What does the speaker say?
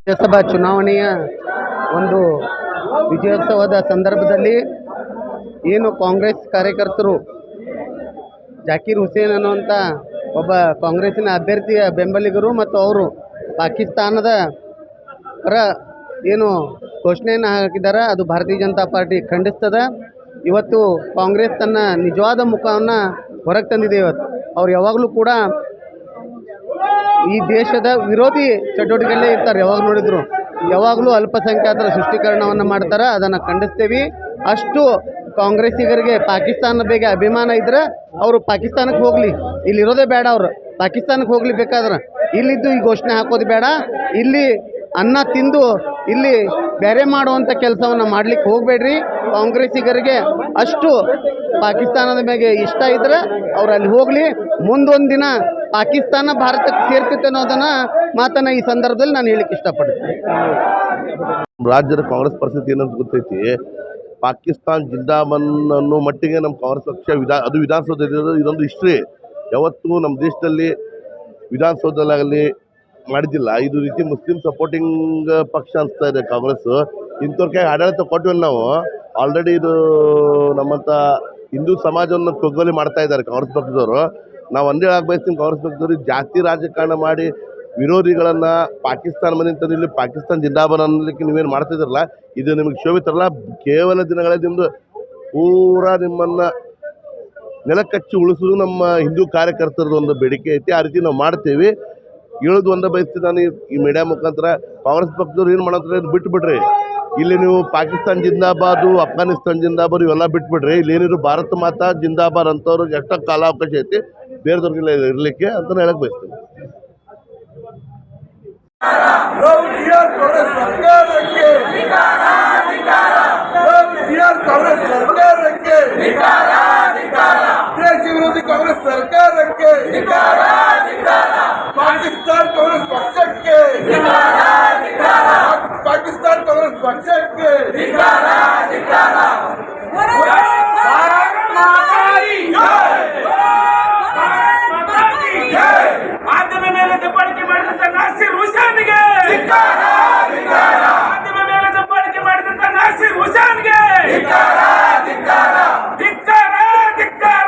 ರಾಜ್ಯಸಭಾ ಚುನಾವಣೆಯ ಒಂದು ವಿಜಯೋತ್ಸವದ ಸಂದರ್ಭದಲ್ಲಿ ಏನು ಕಾಂಗ್ರೆಸ್ ಕಾರ್ಯಕರ್ತರು ಜಾಕೀರ್ ಹುಸೇನ್ ಅನ್ನುವಂಥ ಒಬ್ಬ ಕಾಂಗ್ರೆಸ್ಸಿನ ಅಭ್ಯರ್ಥಿಯ ಬೆಂಬಲಿಗರು ಮತ್ತು ಅವರು ಪಾಕಿಸ್ತಾನದ ಪರ ಏನು ಘೋಷಣೆಯನ್ನು ಹಾಕಿದ್ದಾರೆ, ಅದು ಭಾರತೀಯ ಜನತಾ ಪಾರ್ಟಿ ಖಂಡಿಸ್ತದೆ. ಇವತ್ತು ಕಾಂಗ್ರೆಸ್ ತನ್ನ ನಿಜವಾದ ಮುಖವನ್ನು ಹೊರಗೆ ತಂದಿದೆ. ಇವತ್ತು ಅವ್ರು ಯಾವಾಗಲೂ ಕೂಡ ಈ ದೇಶದ ವಿರೋಧಿ ಚಟುವಟಿಕೆಯಲ್ಲೇ ಇರ್ತಾರೆ. ಯಾವಾಗ ನೋಡಿದ್ರು ಯಾವಾಗಲೂ ಅಲ್ಪಸಂಖ್ಯಾತರ ಸೃಷ್ಟೀಕರಣವನ್ನು ಮಾಡ್ತಾರೆ. ಅದನ್ನು ಖಂಡಿಸ್ತೇವೆ. ಅಷ್ಟು ಕಾಂಗ್ರೆಸ್ಸಿಗರಿಗೆ ಪಾಕಿಸ್ತಾನ ಬಗ್ಗೆ ಅಭಿಮಾನ ಇದ್ದರೆ ಅವರು ಪಾಕಿಸ್ತಾನಕ್ಕೆ ಹೋಗಲಿ, ಇಲ್ಲಿರೋದೇ ಬೇಡ. ಅವರು ಪಾಕಿಸ್ತಾನಕ್ಕೆ ಹೋಗ್ಲಿ ಬೇಕಾದ್ರೆ, ಇಲ್ಲಿದ್ದು ಈ ಘೋಷಣೆ ಹಾಕೋದು ಬೇಡ. ಇಲ್ಲಿ ಅನ್ನ ತಿಂದು ಇಲ್ಲಿ ಬೇರೆ ಮಾಡುವಂಥ ಕೆಲಸವನ್ನು ಮಾಡಲಿಕ್ಕೆ ಹೋಗಬೇಡ್ರಿ. ಕಾಂಗ್ರೆಸ್ಸಿಗರಿಗೆ ಅಷ್ಟು ಪಾಕಿಸ್ತಾನದ ಮೇಲೆ ಇಷ್ಟ ಇದ್ದರೆ ಅವ್ರು ಅಲ್ಲಿ ಹೋಗಲಿ. ಮುಂದೊಂದು ದಿನ ಪಾಕಿಸ್ತಾನ ಭಾರತಕ್ಕೆ ಸೇರ್ತಿತ್ತು ಅನ್ನೋದನ್ನು ಮಾತನ್ನು ಈ ಸಂದರ್ಭದಲ್ಲಿ ನಾನು ಹೇಳಿಕ್ಕೆ ಇಷ್ಟಪಡ್ತೀನಿ. ರಾಜ್ಯದ ಕಾಂಗ್ರೆಸ್ ಪರಿಸ್ಥಿತಿ ಏನಂತ ಗೊತ್ತೈತಿ. ಪಾಕಿಸ್ತಾನ್ ಜಿಂದಾಬಾದ್ ಅನ್ನೋ ಮಟ್ಟಿಗೆ ನಮ್ಮ ಕಾಂಗ್ರೆಸ್ ಪಕ್ಷ ಅದು ವಿಧಾನಸೌಧದಲ್ಲಿ ಇದೊಂದು ಹಿಸ್ಟ್ರಿ. ಯಾವತ್ತೂ ನಮ್ಮ ದೇಶದಲ್ಲಿ ವಿಧಾನಸೌಧದಲ್ಲಿ ಮಾಡಿದ್ದಿಲ್ಲ. ಇದು ರೀತಿ ಮುಸ್ಲಿಂ ಸಪೋರ್ಟಿಂಗ್ ಪಕ್ಷ ಅನಿಸ್ತಾ ಇದೆ ಕಾಂಗ್ರೆಸ್. ಇಂಥವ್ರಿಗೆ ಆಡಳಿತ ಕೊಟ್ಟಿವಲ್ಲ ನಾವು. ಆಲ್ರೆಡಿ ಇದು ನಮ್ಮಂಥ ಹಿಂದೂ ಸಮಾಜವನ್ನು ಕೊಗ್ಗಲಿ ಮಾಡ್ತಾ ಇದ್ದಾರೆ ಕಾಂಗ್ರೆಸ್ ಪಕ್ಷದವರು. ನಾವು ಒಂದೇ ಬಯಸ್ತೀನಿ, ಕಾಂಗ್ರೆಸ್ ಪಕ್ಷದವರು ಜಾತಿ ರಾಜಕಾರಣ ಮಾಡಿ ವಿರೋಧಿಗಳನ್ನು ಪಾಕಿಸ್ತಾನ ಮನೆ ತಂದು ಇಲ್ಲಿ ಪಾಕಿಸ್ತಾನ ಜಿಂದಾಬಾದ್ ಅನ್ನಲಿಕ್ಕೆ ನೀವೇನು ಮಾಡ್ತಿದ್ರಲ್ಲ, ಇದು ನಿಮಗೆ ಶೋಭಿತರಲ್ಲ. ಕೇವಲ ದಿನಗಳೇ ನಿಮ್ಮದು ಪೂರಾ ನಿಮ್ಮನ್ನು ನೆಲಕಚ್ಚಿ ಉಳಿಸೋದು ನಮ್ಮ ಹಿಂದೂ ಕಾರ್ಯಕರ್ತರದ್ದು ಒಂದು ಬೇಡಿಕೆ ಐತಿ. ಆ ರೀತಿ ನಾವು ಮಾಡ್ತೀವಿ. ಹೇಳೋದು ಒಂದೇ ಬಯಸ್ತೀನಿ ನಾನು ಈ ಮೀಡಿಯಾ ಮುಖಾಂತರ, ಕಾಂಗ್ರೆಸ್ ಪಕ್ಷದವ್ರು ಏನು ಮಾಡಂತಾರೆ ಬಿಟ್ಬಿಡ್ರಿ. ಇಲ್ಲಿ ನೀವು ಪಾಕಿಸ್ತಾನ್ ಜಿಂದಾಬಾದು, ಅಫ್ಘಾನಿಸ್ತಾನ್ ಜಿಂದಾಬಾದ್ ಇವೆಲ್ಲ ಬಿಟ್ಬಿಡ್ರಿ. ಇಲ್ಲಿ ಏನಿದ್ರು ಭಾರತ ಮಾತಾ ಜಿಂದಾಬಾದ್ ಅಂತವ್ರಿಗೆ ಎಷ್ಟೋ ಕಾಲಾವಕಾಶ ಐತಿ ಬೇರೆದವ್ರಿಗೆಲ್ಲ ಇರಲಿಕ್ಕೆ ಅಂತ ಹೇಳಕ್ ಬಯಸ್ತೀನಿ. ದೇಶ ವಿರೋಧಿ ಕಾಂಗ್ರೆಸ್ ಸರ್ಕಾರಕ್ಕೆ, ಪಾಕಿಸ್ತಾನ ಕಾಂಗ್ರೆಸ್ ಪಕ್ಷಕ್ಕೆ, ಪಾಕಿಸ್ತಾನ ಕಾಂಗ್ರೆಸ್ ಪಕ್ಷಕ್ಕೆ ಮಾಧ್ಯಮ ಮೇಲೆ ದಬ್ಬಾಳಿಕೆ ಮಾಡಿದಂತ ನಾಸಿರ್ ಹುಸೇನ್ಗೆ, ಮಾಧ್ಯಮ ಮೇಲೆ ದಬ್ಬಾಳಿಕೆ ಮಾಡಿದಂತ ನಾಸಿರ್ ಹುಸೇನ್ಗೆ ಧಿಕ್ಕಾರ, ಧಿಕ್ಕಾರ, ಧಿಕ್ಕಾರ.